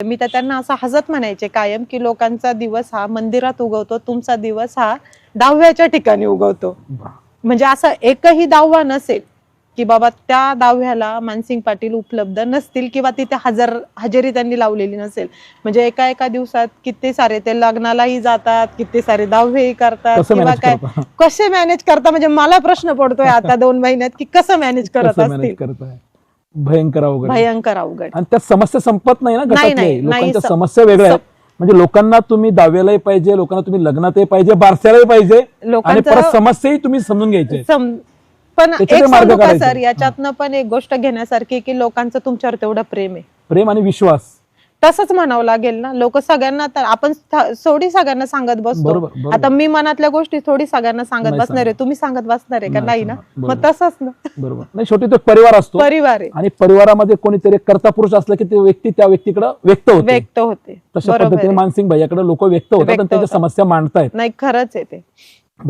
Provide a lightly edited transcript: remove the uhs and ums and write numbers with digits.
मी तर त्यांना असं हसत म्हणायचे कायम की लोकांचा दिवस हा मंदिरात उगवतो, तुमचा दिवस हा दहाव्याच्या ठिकाणी उगवतो. म्हणजे असं एकही दहावा नसेल की बाबा त्या दहाव्याला मानसिंग पाटील उपलब्ध नसतील किंवा तिथे हजेरी त्यांनी लावलेली नसेल. म्हणजे एका एका दिवसात किती सारे ते लग्नालाही जातात, किती सारे दहावेही करतात किंवा काय कसे मॅनेज करता. म्हणजे मला प्रश्न पडतोय आता 2 महिन्यात की कसं मॅनेज करत असतील. भयंकर अवघड, भयंकर अवघड. आणि त्या समस्या संपत नाही ना नाही, लोकांच्या समस्या वेगळ्या आहेत. म्हणजे लोकांना तुम्ही दहाव्यालाही पाहिजे, लोकांना तुम्ही लग्नातही पाहिजे, बारशालाही पाहिजे, आणि परत समस्याही तुम्ही समजून घ्यायचे. पण एक सांगू का सर, याच्यातनं पण एक गोष्ट घेण्यासारखी की लोकांचं तुमच्यावर तेवढं प्रेम आहे, प्रेम आणि विश्वास. तसंच म्हणावं लागेल ना. लोक सगळ्यांना, तर आपण थोडी सगळ्यांना सांगत बसतो. आता मी मनातल्या गोष्टी थोडी सगळ्यांना सांगत बसणार आहे, तुम्ही सांगत बसणार आहे का? नाही ना. मग तसंच ना. बरोबर. नाही, शेवटी तो परिवार असतो, परिवार आहे, आणि परिवारामध्ये कोणीतरी कर्ता पुरुष असला की ते व्यक्ती त्या व्यक्तीकडे व्यक्त होते. तशा पद्धतीने मानसिंग भैयाकडे लोक व्यक्त होतात आणि त्यांच्या समस्या मांडतायत. नाही, खरंच आहे ते.